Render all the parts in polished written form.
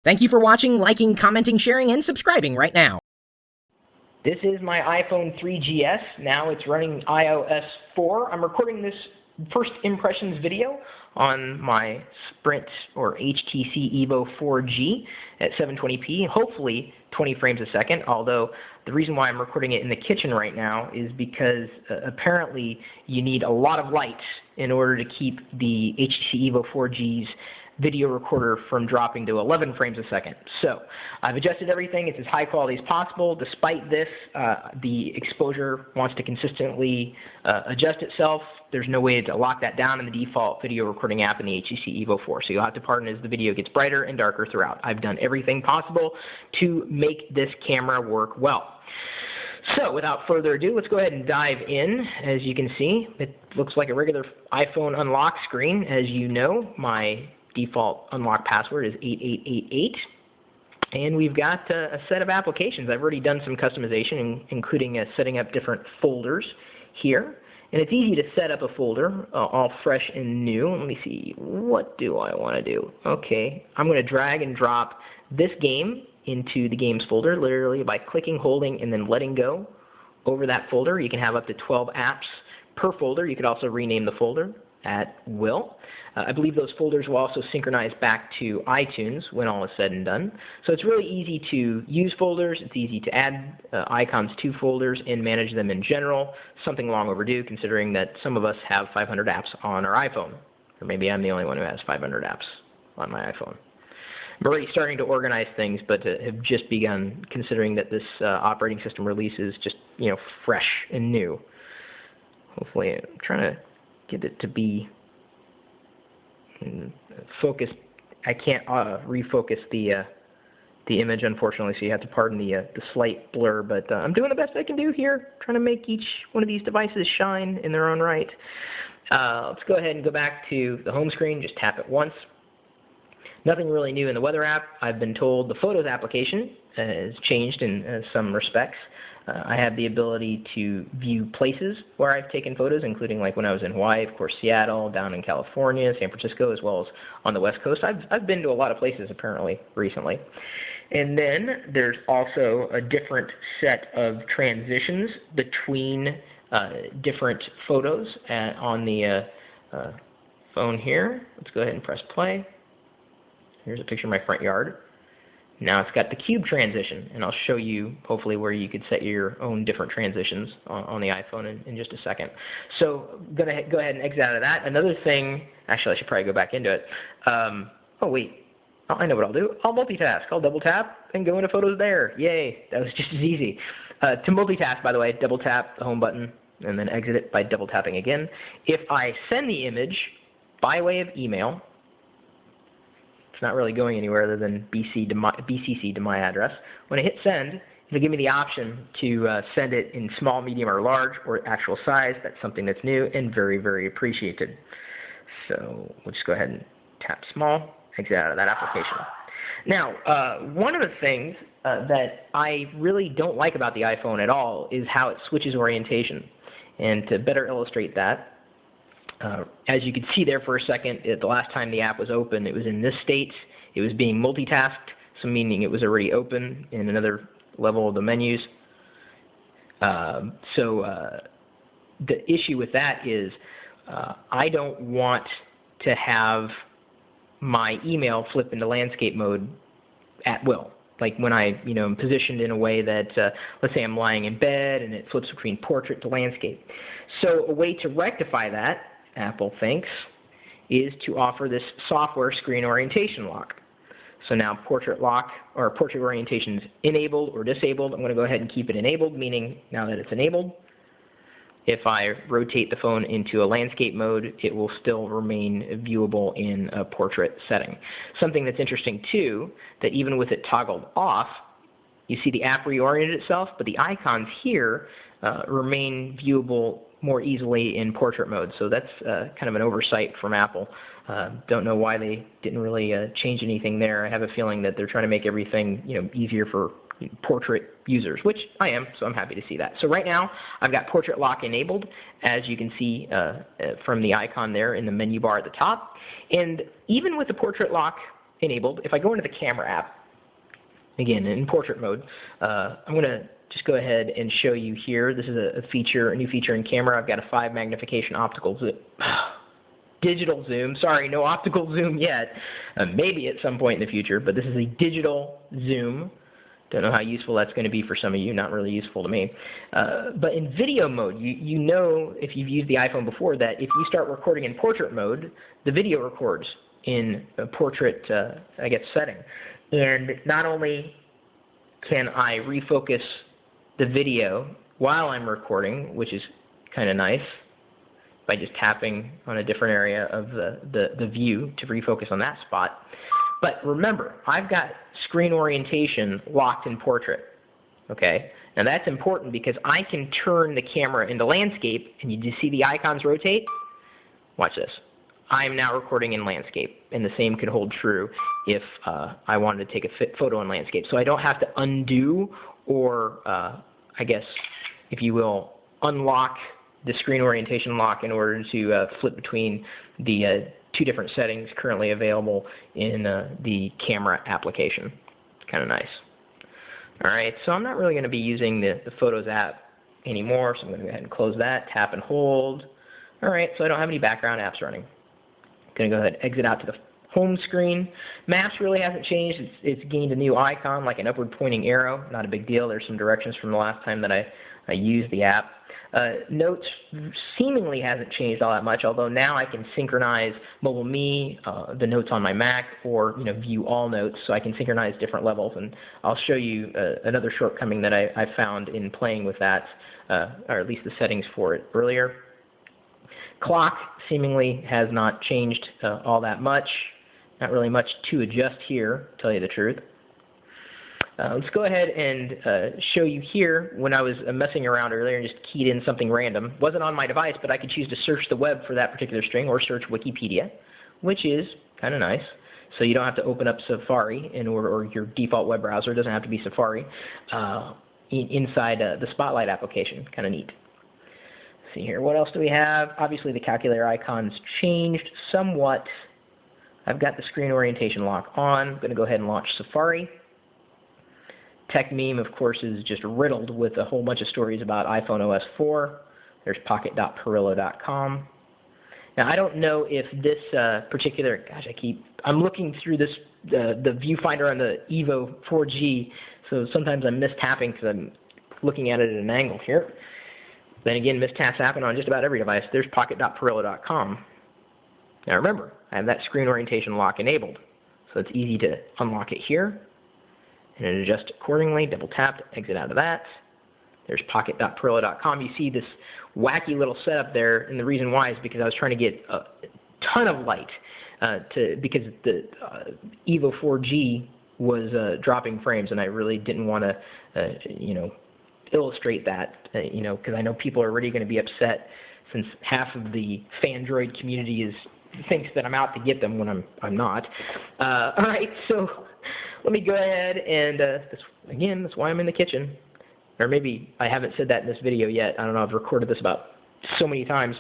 Thank you for watching, liking, commenting, sharing, and subscribing right now. This is my iPhone 3GS. Now it's running iOS 4. I'm recording this first impressions video on my Sprint or HTC Evo 4G at 720p, hopefully 20 frames a second, although the reason why I'm recording it in the kitchen right now is because apparently you need a lot of light in order to keep the HTC Evo 4G's video recorder from dropping to 11 frames a second. So I've adjusted everything. It's as high quality as possible. Despite this, the exposure wants to consistently adjust itself. There's no way to lock that down in the default video recording app in the HTC Evo 4. So you'll have to pardon as the video gets brighter and darker throughout. I've done everything possible to make this camera work well. So without further ado, let's go ahead and dive in. As you can see, it looks like a regular iPhone unlock screen. As you know, my default unlock password is 8888, and we've got a set of applications. I've already done some customization, including setting up different folders here, and it's easy to set up a folder all fresh and new. Let me see, what do I want to do? Okay, I'm going to drag and drop this game into the games folder literally by clicking, holding, and then letting go over that folder. You can have up to 12 apps per folder. You could also rename the folder at will. I believe those folders will also synchronize back to iTunes when all is said and done. So it's really easy to use folders. It's easy to add icons to folders and manage them in general. Something long overdue, considering that some of us have 500 apps on our iPhone. Or maybe I'm the only one who has 500 apps on my iPhone. I'm already starting to organize things, but have just begun, considering that this operating system release is just, fresh and new. Hopefully, I'm trying to get it to be focused. I can't refocus the image, unfortunately, so you have to pardon the slight blur, but I'm doing the best I can do here, trying to make each one of these devices shine in their own right. Let's go ahead and go back to the home screen. Just tap it once. Nothing really new in the weather app. I've been told the Photos application has changed in some respects. I have the ability to view places where I've taken photos, including like when I was in Hawaii, of course, Seattle, down in California, San Francisco, as well as on the West Coast. I've been to a lot of places, apparently, recently. And then there's also a different set of transitions between different photos on the phone here. Let's go ahead and press play. Here's a picture of my front yard. Now it's got the cube transition, and I'll show you hopefully where you could set your own different transitions on the iPhone in just a second. So I'm going to go ahead and exit out of that. Another thing, actually I should probably go back into it. Oh wait, I know what I'll do. I'll multitask. I'll double tap and go into photos there. Yay, that was just as easy. To multitask, by the way, double tap the home button and then exit it by double tapping again. If I send the image by way of email, it's not really going anywhere other than BCC to my address. When I hit send, it'll give me the option to send it in small, medium, or large, or actual size. That's something that's new and very, very appreciated. So we'll just go ahead and tap small, exit out of that application. Now, one of the things that I really don't like about the iPhone at all is how it switches orientation. And to better illustrate that, as you could see there for a second, the last time the app was open, it was in this state. It was being multitasked, so meaning it was already open in another level of the menus. The issue with that is I don't want to have my email flip into landscape mode at will. Like when I'm positioned in a way that, let's say I'm lying in bed and it flips between portrait to landscape. So a way to rectify that, Apple thinks, is to offer this software screen orientation lock. So now portrait lock or portrait orientation is enabled or disabled. I'm going to go ahead and keep it enabled, meaning now that it's enabled, if I rotate the phone into a landscape mode, it will still remain viewable in a portrait setting. Something that's interesting too, that even with it toggled off, you see the app reoriented itself, but the icons here remain viewable more easily in portrait mode. So that's kind of an oversight from Apple. Don't know why they didn't really change anything there. I have a feeling that they're trying to make everything easier for portrait users, which I am, so I'm happy to see that. So right now, I've got portrait lock enabled, as you can see from the icon there in the menu bar at the top. And even with the portrait lock enabled. If I go into the camera app, again, in portrait mode, I'm going to just go ahead and show you here. This is a new feature in camera. I've got a 5 magnification optical zoom. Digital zoom. Sorry, no optical zoom yet. Maybe at some point in the future, but this is a digital zoom. Don't know how useful that's going to be for some of you. Not really useful to me. But in video mode, you know, if you've used the iPhone before, that if you start recording in portrait mode, the video records in a portrait, setting. And not only can I refocus the video while I'm recording, which is kind of nice, by just tapping on a different area of the view to refocus on that spot. But remember, I've got screen orientation locked in portrait. Okay? Now that's important because I can turn the camera into landscape, and you see the icons rotate? Watch this. I am now recording in landscape, and the same could hold true if I wanted to take a photo in landscape. So I don't have to undo or, if you will, unlock the screen orientation lock in order to flip between the 2 different settings currently available in the camera application. It's kind of nice. All right, so I'm not really going to be using the Photos app anymore, so I'm going to go ahead and close that, tap and hold. All right, so I don't have any background apps running. I'm going to go ahead and exit out to the home screen. Maps really hasn't changed. It's gained a new icon, like an upward pointing arrow. Not a big deal. There's some directions from the last time that I used the app. Notes seemingly hasn't changed all that much, although now I can synchronize Mobile Me, the notes on my Mac, or view all notes, so I can synchronize different levels. And I'll show you another shortcoming that I found in playing with that, or at least the settings for it earlier. Clock seemingly has not changed all that much. Not really much to adjust here, to tell you the truth. Let's go ahead and show you here when I was messing around earlier and just keyed in something random. Wasn't on my device, but I could choose to search the web for that particular string or search Wikipedia, which is kind of nice. So you don't have to open up Safari or your default web browser. It doesn't have to be Safari inside the Spotlight application. Kind of neat. Let's see here. What else do we have? Obviously, the calculator icon's changed somewhat. I've got the screen orientation lock on. I'm going to go ahead and launch Safari. Tech Meme, of course, is just riddled with a whole bunch of stories about iPhone OS 4. There's pocket.pirillo.com. Now, I don't know if this particular, I'm looking through this, the viewfinder on the Evo 4G, so sometimes I'm mistapping because I'm looking at it at an angle here. Then again, mistaps happen on just about every device. There's pocket.pirillo.com. Now remember, I have that screen orientation lock enabled, so it's easy to unlock it here and adjust accordingly. Double tap to exit out of that. There's pocket.pirillo.com. You see this wacky little setup there, and the reason why is because I was trying to get a ton of light because the Evo 4G was dropping frames, and I really didn't want to, illustrate that, because I know people are already going to be upset since half of the fandroid community thinks that I'm out to get them when I'm not. All right, so let me go ahead and that's why I'm in the kitchen. Or maybe I haven't said that in this video yet. I don't know. I've recorded this about so many times.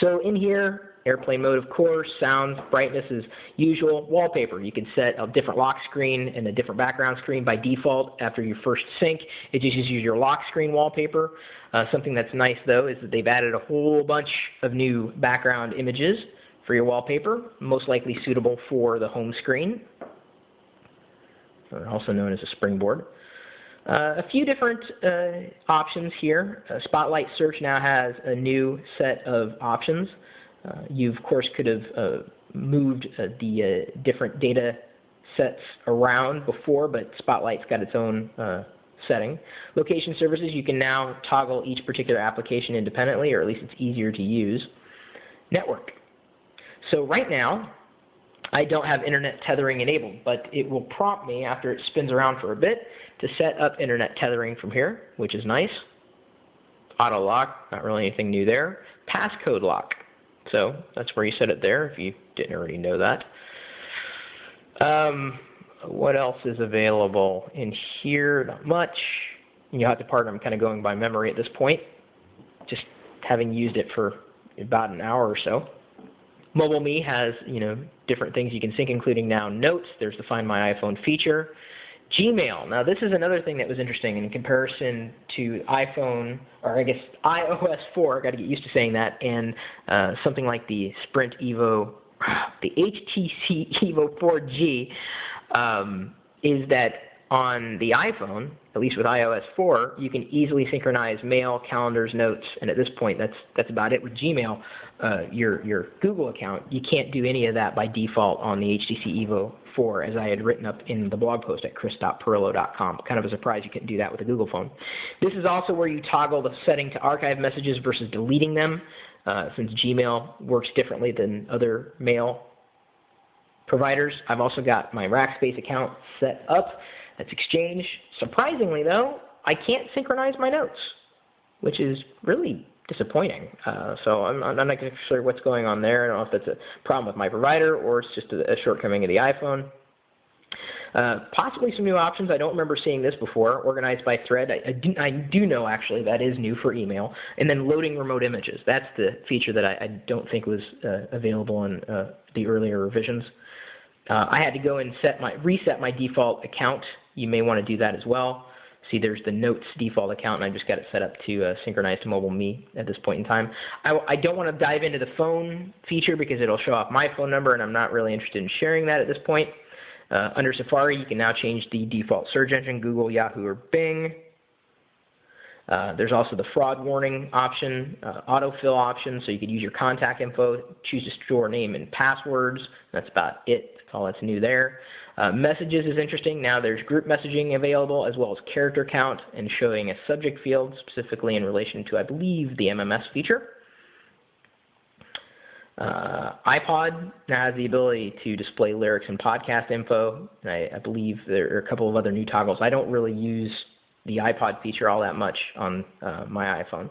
So in here, airplane mode, of course, sounds, brightness as usual. Wallpaper, you can set a different lock screen and a different background screen by default after your first sync. It just uses your lock screen wallpaper. Something that's nice, though, is that they've added a whole bunch of new background images for your wallpaper, most likely suitable for the home screen, also known as a springboard. A few different options here. Spotlight Search now has a new set of options. You, of course, could have moved the different data sets around before, but Spotlight's got its own setting. Location services, you can now toggle each particular application independently, or at least it's easier to use. Network. So right now, I don't have internet tethering enabled, but it will prompt me after it spins around for a bit to set up internet tethering from here, which is nice. Auto lock, not really anything new there. Passcode lock. So that's where you set it there, if you didn't already know that. What else is available in here? Not much. You'll have to pardon, I'm kind of going by memory at this point, just having used it for about an hour or so. Mobile Me has, different things you can sync, including now Notes. There's the Find My iPhone feature. Gmail. Now, this is another thing that was interesting in comparison to iPhone, or I guess iOS 4, got to get used to saying that, and something like the Sprint Evo, the HTC Evo 4G, is that on the iPhone, at least with iOS 4, you can easily synchronize mail, calendars, notes, and at this point, that's about it. With Gmail, your Google account, you can't do any of that by default on the HTC Evo 4, as I had written up in the blog post at chris.pirillo.com. Kind of a surprise you couldn't do that with a Google phone. This is also where you toggle the setting to archive messages versus deleting them, since Gmail works differently than other mail providers. I've also got my Rackspace account set up. That's Exchange. Surprisingly, though, I can't synchronize my notes, which is really disappointing. So I'm not sure what's going on there. I don't know if that's a problem with my provider or it's just a shortcoming of the iPhone. Possibly some new options. I don't remember seeing this before. Organized by thread. I do know, actually, that is new for email. And then loading remote images. That's the feature that I don't think was available in the earlier revisions. I had to go and reset my default account. You may want to do that as well. See, there's the Notes default account, and I just got it set up to synchronize to Mobile Me at this point in time. I don't want to dive into the phone feature because it'll show off my phone number, and I'm not really interested in sharing that at this point. Under Safari, you can now change the default search engine, Google, Yahoo, or Bing. There's also the fraud warning option, autofill option, so you could use your contact info, choose to store name and passwords. That's about it. That's all that's new there. Messages is interesting. Now there's group messaging available as well as character count and showing a subject field specifically in relation to, I believe, the MMS feature. iPod now has the ability to display lyrics and podcast info. And I believe there are a couple of other new toggles. I don't really use the iPod feature all that much on my iPhone.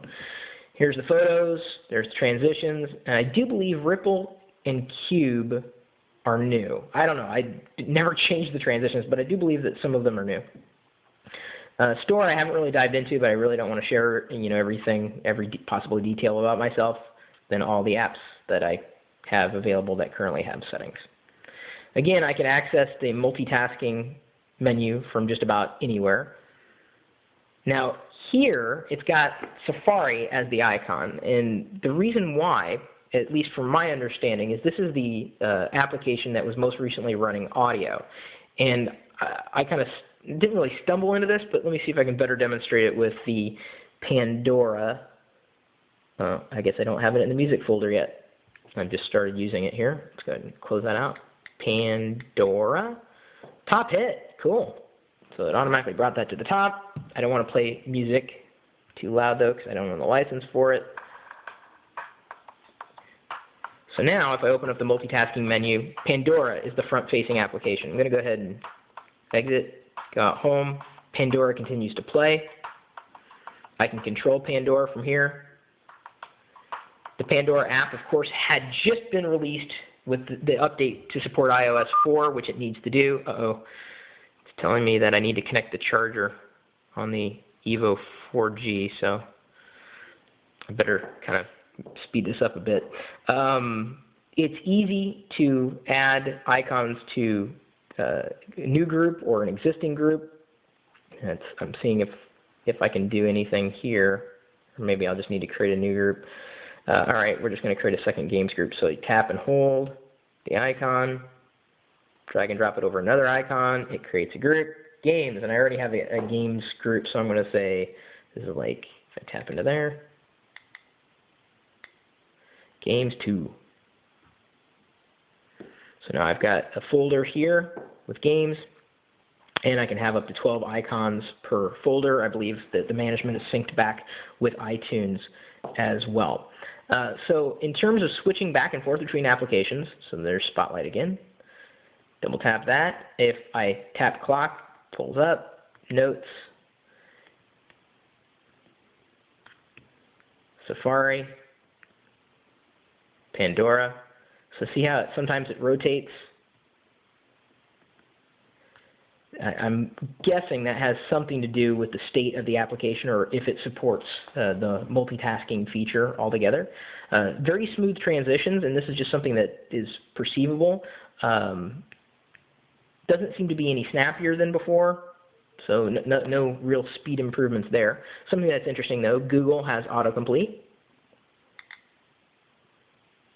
Here's the photos. There's the transitions. And I do believe Ripple and Cube are new. I don't know. I never changed the transitions, but I do believe that some of them are new. Store I haven't really dived into, but I really don't want to share everything, every possible detail about myself than all the apps that I have available that currently have settings. Again, I can access the multitasking menu from just about anywhere. Now, here, it's got Safari as the icon, and the reason why, at least from my understanding, is this is the application that was most recently running audio. And I kind of didn't really stumble into this, but let me see if I can better demonstrate it with the Pandora. I guess I don't have it in the music folder yet. I've just started using it here. Let's go ahead and close that out. Pandora. Top hit. Cool. So it automatically brought that to the top. I don't want to play music too loud, though, because I don't own the license for it. So now, if I open up the multitasking menu, Pandora is the front-facing application. I'm going to go ahead and exit, go out home. Pandora continues to play. I can control Pandora from here. The Pandora app, of course, had just been released with the update to support iOS 4, which it needs to do. Uh-oh. It's telling me that I need to connect the charger on the Evo 4G, so I better kind of speed this up a bit. It's easy to add icons to a new group or an existing group. I'm seeing if I can do anything here, or maybe I'll just need to create a new group. All right, we're just going to create a second games group. So you tap and hold the icon, drag and drop it over another icon. It creates a group, games, and I already have a games group, so I'm going to say, this is like, if I tap into there, Games 2. So now I've got a folder here with games, and I can have up to 12 icons per folder. I believe that the management is synced back with iTunes as well. So in terms of switching back and forth between applications, so there's Spotlight again. Double tap that. If I tap clock, it pulls up, notes, Safari, Pandora. So see how sometimes it rotates? I'm guessing that has something to do with the state of the application or if it supports the multitasking feature altogether. Very smooth transitions, and this is just something that is perceivable. Doesn't seem to be any snappier than before, so no real speed improvements there. Something that's interesting, though, Google has autocomplete.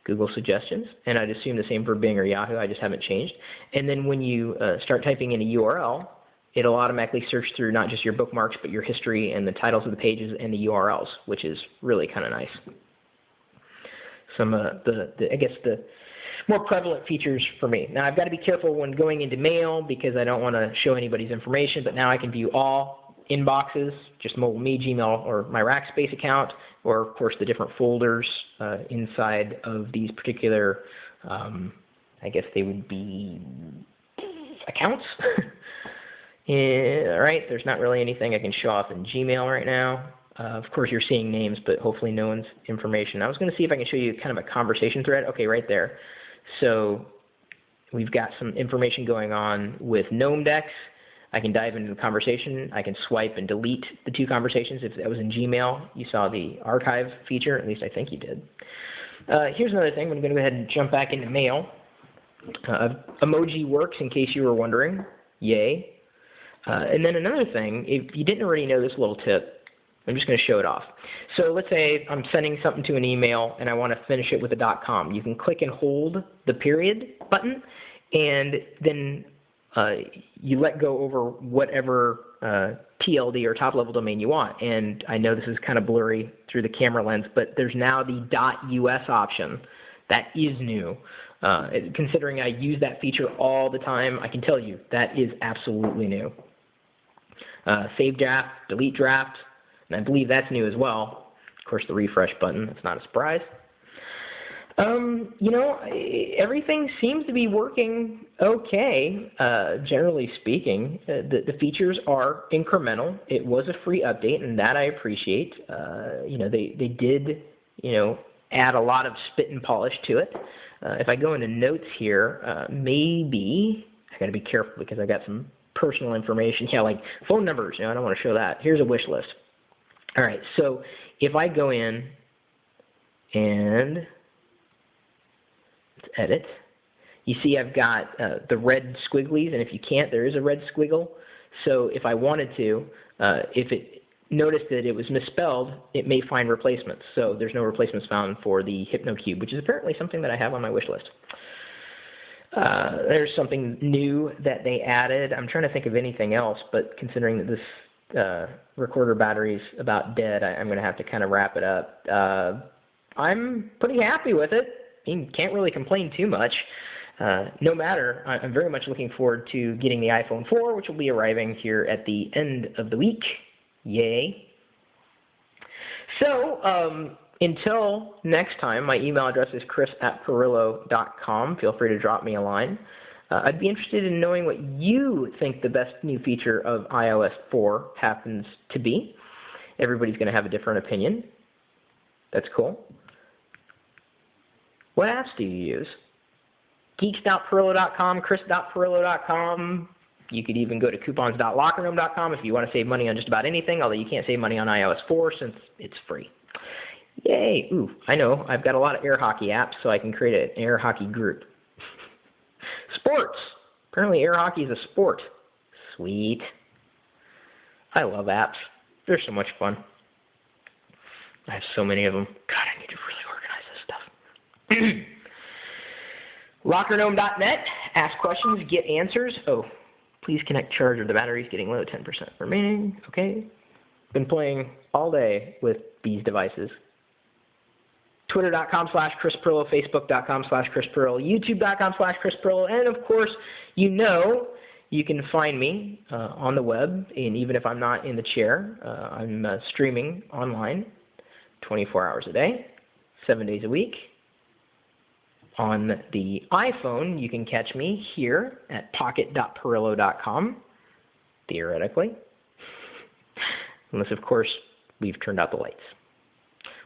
Google suggestions, and I'd assume the same for Bing or Yahoo. I just haven't changed. And then when you start typing in a URL, it'll automatically search through not just your bookmarks, but your history and the titles of the pages and the URLs, which is really kind of nice. Some I guess the more prevalent features for me. Now I've got to be careful when going into mail because I don't want to show anybody's information, but now I can view all inboxes, just mobile me, Gmail, or my Rackspace account, or of course the different folders inside of these particular, I guess they would be accounts. All right, there's not really anything I can show off in Gmail right now. Of course, you're seeing names, but hopefully no one's information. I was going to see if I can show you kind of a conversation thread. Okay, right there. So we've got some information going on with Gnome Decks. I can dive into the conversation. I can swipe and delete the two conversations. If that was in Gmail, you saw the archive feature. At least I think you did. Here's another thing. I'm going to go ahead and jump back into mail. Emoji works, in case you were wondering. Yay. And then another thing, if you didn't already know this little tip, I'm just going to show it off. So let's say I'm sending something to an email and I want to finish it with a .com. You can click and hold the period button, and then you let go over whatever TLD or top-level domain you want. And I know this is kind of blurry through the camera lens, but there's now the .us option. That is new. Considering I use that feature all the time, I can tell you that is absolutely new. Save draft, delete draft, and I believe that's new as well. Of course, the refresh button, that's not a surprise. You know, everything seems to be working okay, generally speaking. The features are incremental. It was a free update, and that I appreciate. You know, they did, you know, add a lot of spit and polish to it. If I go into notes here, maybe, I got to be careful because I got some personal information. Yeah, like phone numbers, you know, I don't want to show that. Here's a wish list. All right, so if I go in and let's edit, you see I've got the red squigglies, and if you can't, there is a red squiggle. So if I wanted to, if it noticed that it was misspelled, it may find replacements. So there's no replacements found for the HypnoCube, which is apparently something that I have on my wish list. There's something new that they added. I'm trying to think of anything else, but considering that this recorder battery's about dead, I'm going to have to kind of wrap it up. I'm pretty happy with it. You can't really complain too much. No matter, I'm very much looking forward to getting the iPhone 4, which will be arriving here at the end of the week. Yay. So, until next time, my email address is chris@pirillo.com. Feel free to drop me a line. I'd be interested in knowing what you think the best new feature of iOS 4 happens to be. Everybody's going to have a different opinion. That's cool. What apps do you use? Geeks.pirillo.com, chris.pirillo.com. You could even go to coupons.lockergnome.com if you want to save money on just about anything, although you can't save money on iOS 4 since it's free. Yay. Ooh, I know. I've got a lot of air hockey apps, so I can create an air hockey group. Sports. Apparently air hockey is a sport. Sweet. I love apps. They're so much fun. I have so many of them. God, I need to really organize this stuff. Lockergnome.net. Ask questions, get answers. Oh, please connect charge of the batteries getting low, 10% remaining. Okay. Been playing all day with these devices. Twitter.com/Chris Pirillo, Facebook.com/Chris Pirillo, YouTube.com/Chris Pirillo, and of course, you know you can find me on the web, and even if I'm not in the chair, I'm streaming online 24 hours a day, 7 days a week. On the iPhone, you can catch me here at pocket.pirillo.com, theoretically. Unless, of course, we've turned out the lights.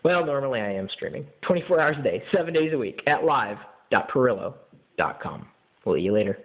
Well, normally I am streaming 24 hours a day, 7 days a week at live.pirillo.com. We'll see you later.